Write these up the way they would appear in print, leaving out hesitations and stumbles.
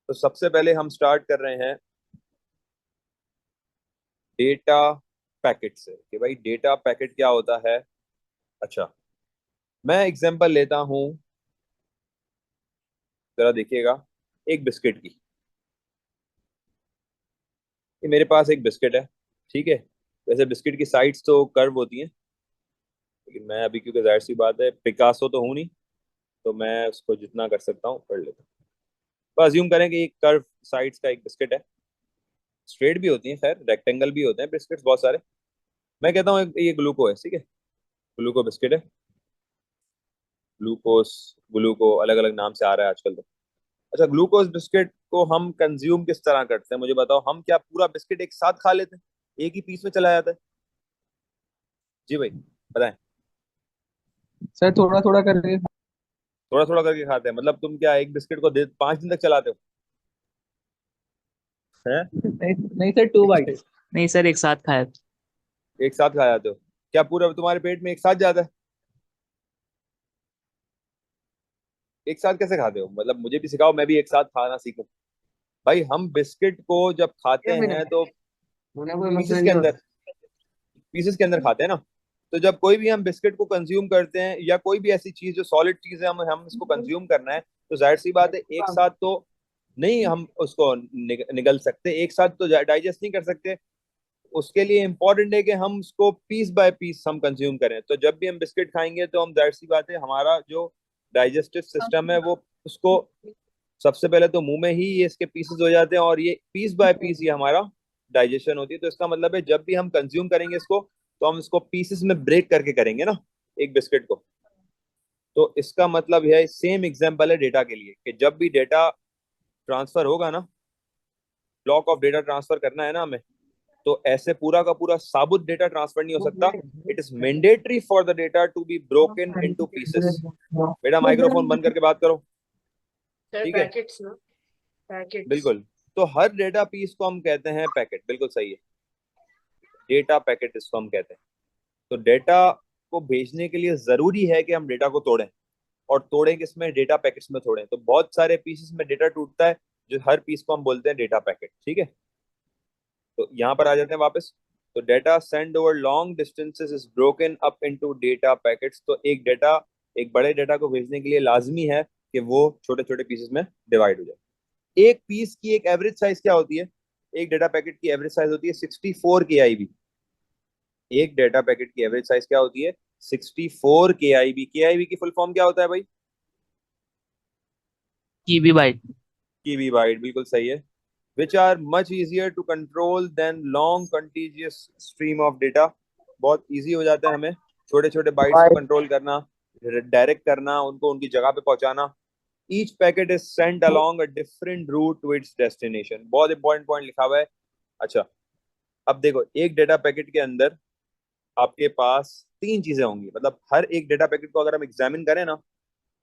तो सबसे पहले हम स्टार्ट कर रहे हैं डेटा पैकेट से कि भाई डेटा पैकेट क्या होता है। अच्छा, मैं एग्जांपल लेता हूं, जरा देखिएगा। एक बिस्किट की, ये मेरे पास एक बिस्किट है, ठीक है। वैसे बिस्किट की साइड्स तो कर्व होती हैं, लेकिन मैं अभी क्योंकि जाहिर सी बात है पिकासो तो हूं नहीं, तो मैं उसको जितना कर सकता हूँ कर लेता हूँ। तो अज्यूम करें कि एक कर्व साइड्स का एक बिस्किट है। स्ट्रेट भी होती हैं, खैर रेक्टेंगल भी होते हैं बिस्किट्स बहुत सारे। मैं कहता हूँ ये ग्लूको है, ठीक है। ग्लूको बिस्किट है। ग्लूकोस, ग्लूको अलग अलग नाम से आ रहा है आजकल तो। अच्छा, ग्लूकोज बिस्किट को हम कंज्यूम किस तरह करते हैं मुझे बताओ। हम क्या पूरा बिस्किट एक साथ खा लेते हैं, एक ही पीस में चला जाता है? जी भाई, बताएं। सर थोड़ा थोड़ा करके। थोड़ा थोड़ा करके खाते हैं मतलब तुम क्या एक बिस्किट को 5 दिन तक चलाते हो? हैं? नहीं नहीं सर, 2 बाइट्स। नहीं सर, एक साथ खाया। एक साथ खा जाते हो? क्या पूरा तुम्हारे पेट में एक साथ जाता है? एक साथ कैसे खाते हो मतलब, मुझे भी सिखाओ, मैं भी एक साथ खाना सीखूं। भाई हम बिस्किट को जब खाते हैं तो होना कोई पीसेस मसला के नहीं अंदर, होता। पीसेस के अंदर खाते हैं ना। तो जब कोई भी हम बिस्किट को कंज्यूम करते हैं या कोई भी ऐसी चीज जो सॉलिड चीज है, हम इसको कंज्यूम करना है, तो जाहिर सी बात है एक साथ तो नहीं हम उसको निगल सकते, एक साथ तो डाइजेस्ट नहीं कर सकते। उसके लिए इंपॉर्टेंट है कि हम उसको पीस बाय पीस हम कंज्यूम करें। तो जब भी हम बिस्किट खाएंगे तो हम जाहिर सी बात है हमारा जो डाइजेस्टिव सिस्टम है वो उसको सबसे पहले तो मुंह में ही ये इसके पीसेस हो जाते हैं, और ये पीस बाय पीस ये हमारा डाइजेशन होती है। तो इसका मतलब है जब भी हम कंज्यूम करेंगे इसको, तो हम इसको पीसेस में ब्रेक करके करेंगे ना, एक बिस्किट को। तो इसका मतलब यह सेम एग्जांपल है डेटा के लिए कि जब भी डेटा ट्रांसफर होगा ना, ब्लॉक ऑफ डेटा ट्रांसफर करना है ना हमें, तो ऐसे पूरा का पूरा साबुत डेटा ट्रांसफर नहीं हो सकता। It is mandatory for the data to be broken into pieces. बेटा माइक्रोफोन बंद करके बात करो, सर ठीक है। पैकेट्स ना, पैकेट्स। बिल्कुल। तो हर डेटा पीस को हम कहते हैं पैकेट, बिल्कुल सही है। डेटा पैकेट इसको हम कहते हैं। तो डेटा को भेजने के लिए जरूरी है कि हम डेटा को तोड़ें, और तोड़ें किसमें? डेटा पैकेट्स में तोड़ें। तो बहुत सारे पीसेस में डेटा टूटता है, जो हर पीस को हम बोलते हैं डेटा पैकेट, ठीक है। तो यहाँ पर आ जाते हैं वापस। तो data send over long distances is broken up into data packets. तो एक डेटा, एक बड़े डेटा को भेजने के लिए लाजमी है कि वो छोटे छोटे पीसेस में डिवाइड हो जाए। एक पीस की एक एवरेज साइज क्या होती है? एक डेटा पैकेट की एवरेज साइज होती है 64 KIB। एक डेटा पैकेट की एवरेज साइज क्या होती है? 64 KIB। KIB की फुल फॉर्म क्या होता है भाई? कीबी बाइट। कीबी बाइट, बिल्कुल सही है। Which are much easier to control than long continuous stream of data. बहुत इजी हो जाता है हमें छोटे छोटे बाइट्स को कंट्रोल करना, डायरेक्ट करना, उनको उनकी जगह पे पहुंचाना। Each packet is sent along a different route to its destination. बहुत इंपॉर्टेंट पॉइंट लिखा हुआ है। अच्छा, अब देखो एक डेटा पैकेट के अंदर आपके पास 3 चीजें होंगी, मतलब हर एक डेटा पैकेट को अगर हम एग्जामिन करें ना,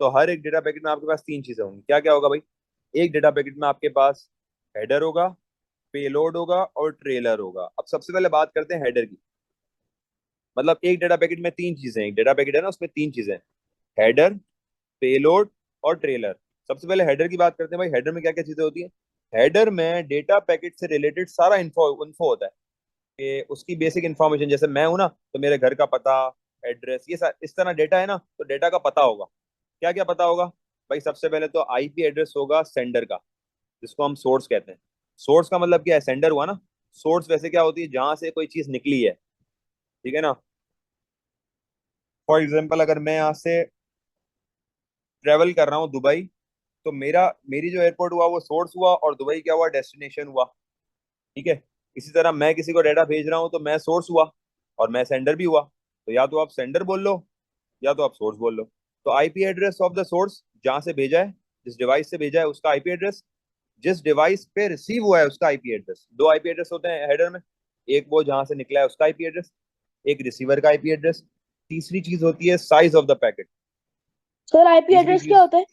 तो हर एक डेटा पैकेट में आपके पास 3 चीजें होंगी। क्या क्या होगा भाई? एक डेटा पैकेट में आपके पास हेडर होगा, पेलोड होगा और ट्रेलर होगा। अब सबसे पहले बात करते हैं हेडर की। मतलब एक डेटा पैकेट में 3 चीजें, एक डेटा पैकेट है ना उसमें 3 चीजें, हेडर, पेलोड और ट्रेलर। सबसे पहले हेडर की बात करते हैं भाई। हेडर में क्या क्या चीजें होती है? हेडर में डेटा पैकेट से रिलेटेड सारा इन्फो इन्फो होता है, कि उसकी बेसिक इन्फॉर्मेशन। जैसे मैं हूं ना, तो मेरे घर का पता, एड्रेस, ये इस तरह डेटा है ना, तो डेटा का पता होगा। क्या क्या पता होगा भाई? सबसे पहले तो आईपी एड्रेस होगा सेंडर का, जिसको हम सोर्स कहते हैं। सोर्स का मतलब क्या है? सेंडर हुआ ना। सोर्स वैसे क्या होती है? जहां से कोई चीज निकली है, ठीक है ना। फॉर एग्जाम्पल अगर मैं यहाँ से ट्रेवल कर रहा हूँ दुबई, तो मेरी जो एयरपोर्ट हुआ वो सोर्स हुआ, और दुबई क्या हुआ? डेस्टिनेशन हुआ, ठीक है। इसी तरह मैं किसी को डाटा भेज रहा हूँ तो मैं सोर्स हुआ, और मैं सेंडर भी हुआ। तो या तो आप सेंडर बोल लो, या तो आप सोर्स बोल लो। तो IP address of the source, जहां से भेजा है, जिस डिवाइस से भेजा है उसका आईपी एड्रेस, जिस डिवाइस पे रिसीव हुआ है उसका आईपी एड्रेस। 2 आईपी एड्रेस होते हैं हेडर में, एक वो जहां से निकला है उसका आईपी एड्रेस, एक रिसीवर का आईपी एड्रेस। तीसरी चीज होती है size of the packet. Sir IP तीसरी एड्रेस क्या चीज, होता है?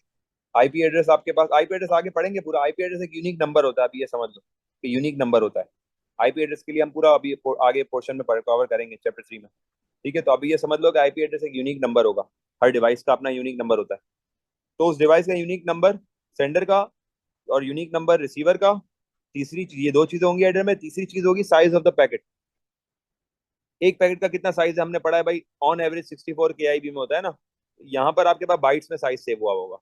आईपी एड्रेस आपके पास, आईपी एड्रेस आगे पढ़ेंगे पूरा। आईपी एड्रेस एक यूनिक नंबर होता है, अभी ये समझ लो कि यूनिक नंबर होता है। आईपी एड्रेस के लिए हम पूरा अभी आगे पोर्शन में कवर करेंगे चैप्टर 3 में, ठीक है। तो अभी ये समझ लो कि आईपी एड्रेस एक यूनिक नंबर होगा। हर डिवाइस का अपना यूनिक नंबर होता है। तो उस डिवाइस का यूनिक नंबर सेंडर का और यूनिक नंबर रिसीवर का। तीसरी चीज, ये दो चीजें होंगी हेडर में। तीसरी चीज होगी साइज ऑफ द पैकेट। एक पैकेट का कितना साइज है हमने पढ़ा है भाई, ऑन एवरेज 64 KIB में होता है ना। यहाँ पर आपके पास बाइट्स में साइज सेव हुआ होगा,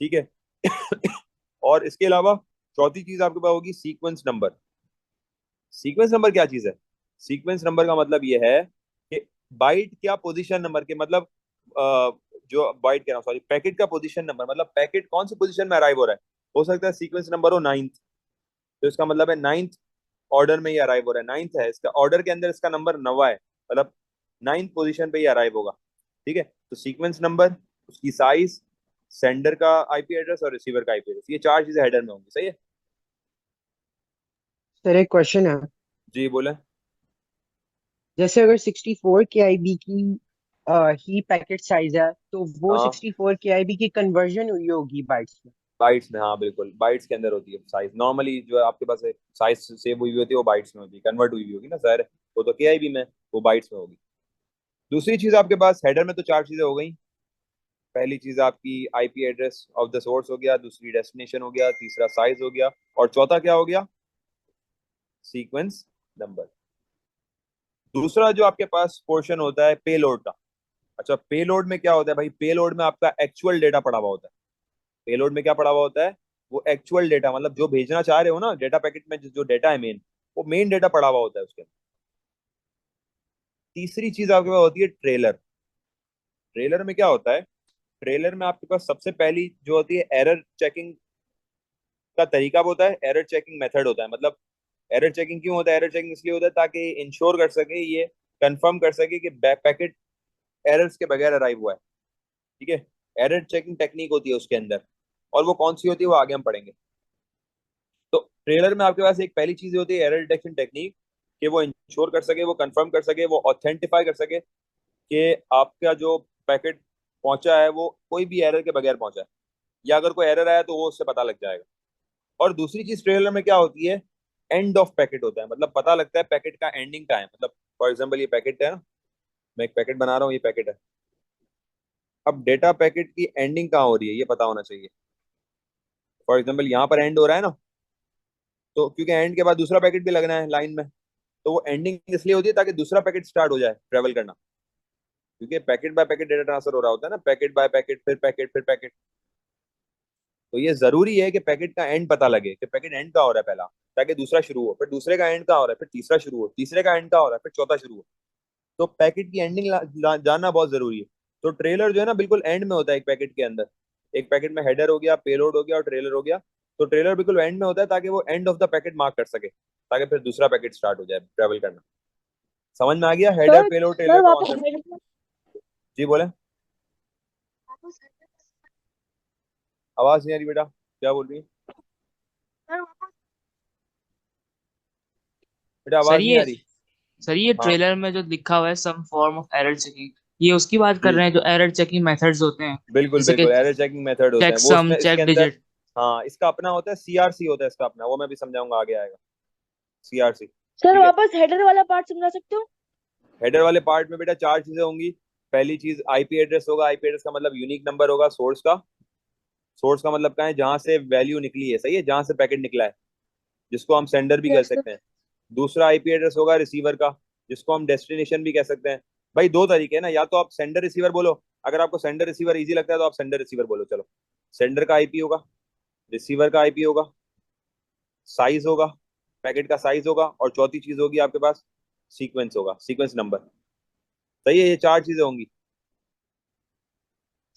ठीक है। और इसके अलावा चौथी चीज आपके पास होगी सीक्वेंस नंबर। सीक्वेंस नंबर क्या चीज है? सीक्वेंस नंबर का मतलब ये है कि बाइट क्या पोजीशन नंबर के, मतलब जो बाइट कह रहा हूँ सॉरी, पैकेट का पोजीशन नंबर, मतलब पैकेट कौन सी पोजीशन में अराइव हो रहा है। हो सकता है सीक्वेंस नंबर हो 9th, तो इसका मतलब है 9th ऑर्डर में ये अराइव हो रहा है। 9th है इसका ऑर्डर के अंदर, इसका नंबर 9वां है, मतलब 9th पोजीशन पे ये अराइव होगा, ठीक है। तो सीक्वेंस नंबर, उसकी साइज, सेंडर का आईपी एड्रेस और रिसीवर का आईपी एड्रेस, ये चार चीजें हेडर में होंगी, सही है। सर एक क्वेश्चन है। जी बोले। जैसे अगर 64 के आई बी की ही पैकेट साइज है तो वो हाँ 64 के आई बी की कन्वर्जन हुई होगी बाइट्स में। बाइट्स में, हाँ बिल्कुल, बाइट्स के अंदर होती है साइज। नॉर्मली जो है आपके पास साइज सेव हुई होती है वो बाइट्स में होती है, कन्वर्ट हुई होगी ना सर, वो तो KIB में, वो बाइट्स में होगी। दूसरी चीज आपके पास हेडर में तो चार चीजें हो गई। पहली चीज आपकी IP address of the source हो गया, दूसरी डेस्टिनेशन हो गया, तीसरा साइज हो गया, और चौथा क्या हो गया? Sequence number. दूसरा जो आपके पास पोर्शन होता है पेलोड का। अच्छा, पेलोड में क्या होता है भाई? पेलोड में आपका एक्चुअल डेटा पड़ा हुआ होता है। पेलोड में क्या पड़ा हुआ होता है? वो एक्चुअल डेटा, मतलब जो भेजना चाह रहे हो ना डेटा पैकेट में, जो डेटा है मेन, वो मेन डेटा पड़ा हुआ होता है उसके अंदर। तीसरी चीज आपके पास होती है ट्रेलर। ट्रेलर में क्या होता है? ट्रेलर में आपके पास सबसे पहली जो होती है एरर चेकिंग का तरीका होता है, एरर चेकिंग मेथड होता है। मतलब एरर चेकिंग क्यों होता है? एरर चेकिंग इसलिए होता है ताकि इंश्योर कर सके, ये कंफर्म कर सके कि पैकेट एरर्स के बगैर अराइव हुआ है, ठीक है। एरर चेकिंग टेक्निक होती है उसके अंदर, और वो कौन सी होती है वो आगे हम पढ़ेंगे। तो ट्रेलर में आपके पास एक पहली चीज होती है एरर डिटेक्शन टेक्निक, कि वो इंश्योर कर सके, वो कंफर्म कर सके, वो ऑथेंटिफाई कर सके कि आपका जो पैकेट पहुंचा है वो कोई भी एरर के बगैर पहुंचा है, या अगर कोई एरर आया तो वो उससे पता लग जाएगा। और दूसरी चीज ट्रेलर में क्या होती है? एंड ऑफ पैकेट होता है, मतलब पता लगता है पैकेट का एंडिंग का है। मतलब फॉर एग्जाम्पल ये पैकेट है ना, मैं एक पैकेट बना रहा हूँ, ये पैकेट है। अब डेटा पैकेट की एंडिंग कहाँ हो रही है ये पता होना चाहिए। फॉर एग्जाम्पल यहाँ पर एंड हो रहा है ना, तो क्योंकि एंड के बाद दूसरा पैकेट भी लगना है लाइन में, तो वो एंडिंग इसलिए होती है ताकि दूसरा पैकेट स्टार्ट हो जाए ट्रेवल करना। क्योंकि packet by packet data transfer हो रहा होता है ना, पैकेट बाय पैकेट, फिर पैकेट, फिर पैकेट। तो ये जरूरी है कि पैकेट का एंड पता लगे कि पैकेट एंड कहाँ हो रहा है पहला, ताकि दूसरा शुरू हो, फिर दूसरे का एंड कहाँ हो रहा है, फिर तीसरा शुरू हो, तीसरे का एंड कहाँ हो रहा है, फिर चौथा शुरू हो। तो पैकेट की एंडिंग जानना बहुत जरूरी है। तो ट्रेलर जो है ना बिल्कुल एंड में होता है एक पैकेट के अंदर। एक पैकेट में हेडर हो गया, पेलोड हो गया और ट्रेलर हो गया। तो ट्रेलर बिल्कुल एंड में होता है ताकि वो end of the packet mark कर सके, ताकि फिर दूसरा पैकेट स्टार्ट हो जाए ट्रेवल करना। समझ में आ गया header, sir payload, sir trailer का वापस कॉन्सेप्ट? जी बोले। आवाज नहीं आ रही बेटा, क्या बोल रही है बेटा? सर आवाज नहीं आ ये रही। सर ये हाँ ट्रेलर में जो लिखा हुआ है some form of error checking, ये उसकी बात कर जी रहे हैं जो एरर चेकिंग मेथड्स होते हैं, बिल्कुल जैसे कि बिल्कुल, एरर चेकिंग मेथड होते चेक हैं वो सम, उसमें, इसके चेक अंदर। डिजिट। हाँ इसका अपना होता है, CRC होता है इसका अपना, वो मैं भी समझाऊंगा, आगे आएगा। CRC, सर ठीक है। वापस हेडर वाला पार्ट समझा सकते हो? हेडर वाले पार्ट में बेटा चार चीजें होंगी। पहली चीज आईपी एड्रेस होगा। आईपी एड्रेस का मतलब यूनिक नंबर होगा सोर्स का। सोर्स का मतलब क्या है? जहां से वैल्यू निकली है, सही है, जहां से पैकेट निकला है, जिसको हम सेंडर भी कह यस सर। सकते हैं। दूसरा आईपी एड्रेस होगा रिसीवर का, जिसको हम डेस्टिनेशन भी कह सकते हैं। भाई दो तरीके हैं ना, या तो आप सेंडर रिसीवर बोलो, अगर आपको सेंडर रिसीवर इजी लगता है तो आप सेंडर रिसीवर बोलो, चलो। सेंडर का आईपी होगा, रिसीवर का आईपी होगा, साइज होगा, पैकेट का साइज होगा, और चौथी चीज होगी आपके पास सीक्वेंस होगा, सीक्वेंस नंबर। सही है, ये चार चीजें होंगी।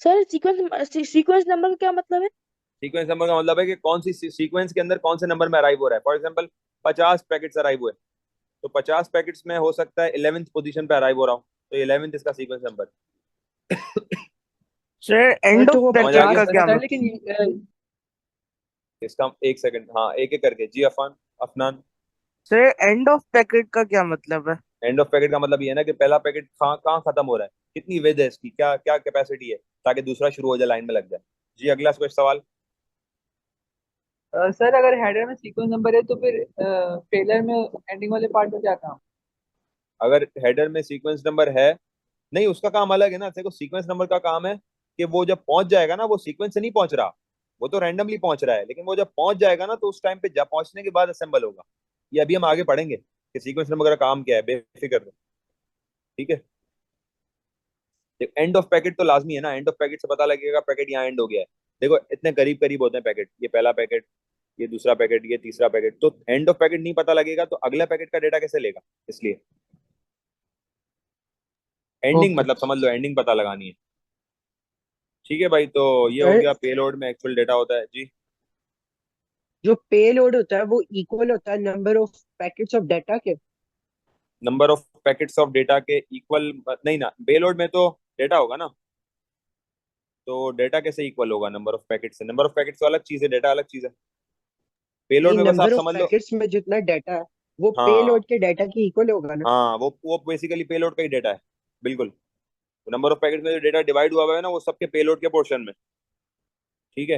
सर सीक्वेंस नंबर का क्या मतलब है? सीक्वेंस नंबर का मतलब है कि कौन सी सीक्वेंस के अंदर कौन से नंबर में अराइव हो रहा है। फॉर एग्जाम्पल 50 पैकेट्स अराइव हुए, तो 50 पैकेट्स में हो सकता है 11th पोजीशन पे अराइव हो रहा हूँ, तो 11th इसका sequence number. Sir sir and तो ऑफ वो समझ आ पैकेट गया? का 50 क्या सर मतलब? लेकिन इसका एक सेकंड, हाँ एक एक करके, जी Afan, Afnan. Sir end of packet का क्या मतलब है? एंड ऑफ पैकेट का मतलब ये है ना कि पहला पैकेट कहाँ कहाँ खत्म हो रहा है, कितनी विड्थ है इसकी, क्या क्या कैपेसिटी है, ताकि दूसरा शुरू हो जाए, लाइन में लग जाए। जी अगला क्वेश्चन सवाल। सर अगर हेडर में सीक्वेंस नंबर है तो फिर ट्रेलर में एंडिंग वाले पार्ट में क्या काम? अगर हेडर में सीक्वेंस नंबर है, नहीं उसका काम अलग है ना। देखो सीक्वेंस नंबर का काम है कि वो जब पहुंच जाएगा ना, वो सीक्वेंस से नहीं पहुंच रहा, वो तो रैंडमली पहुंच रहा है, लेकिन वो जब पहुंच जाएगा ना तो उस टाइम पे जब पहुंचने के बाद असेंबल होगा। ये अभी हम आगे पढ़ेंगे कि सीक्वेंस नंबर का काम क्या है, बेफिक्र रहो। ठीक है, एंड ऑफ पैकेट तो लाजमी है ना, एंड ऑफ पैकेट से पता लगेगा पैकेट यहाँ एंड हो गया है। देखो इतने करीब करीब होते हैं पैकेट, ये पहला पैकेट, ये दूसरा पैकेट, ये तीसरा पैकेट, तो एंड ऑफ पैकेट नहीं पता लगेगा तो अगला पैकेट का डेटा कैसे लेगा, इसलिए एंडिंग ओके मतलब समझ लो, एंडिंग पता लगानी है। ठीक है भाई, तो ये हो सर, गया पेलोड में एक्चुअल डेटा होता है जी। जो पेलोड होता है वो इक्वल होता है number of packets of data के। Number of packets of data के इक्वल नहीं ना, पेलोड में तो डेटा होगा ना, तो डेटा कैसे इक्वल होगा नंबर ऑफ पैकेट से? नंबर ऑफ पैकेट्स तो अलग चीज है, डेटा अलग चीज है। पेलोड नहीं, में बस आप नंबर ऑफ समझ लो। पैकेट्स में जितना डाटा है वो हाँ पेलोड के डाटा के इक्वल होगा ना। हाँ, वो बेसिकली पेलोड का ही डेटा है, बिल्कुल। नंबर ऑफ पैकेट में जो डेटा डिवाइड हुआ हुआ है ना, वो सबके पेलोड के पोर्शन में। ठीक है,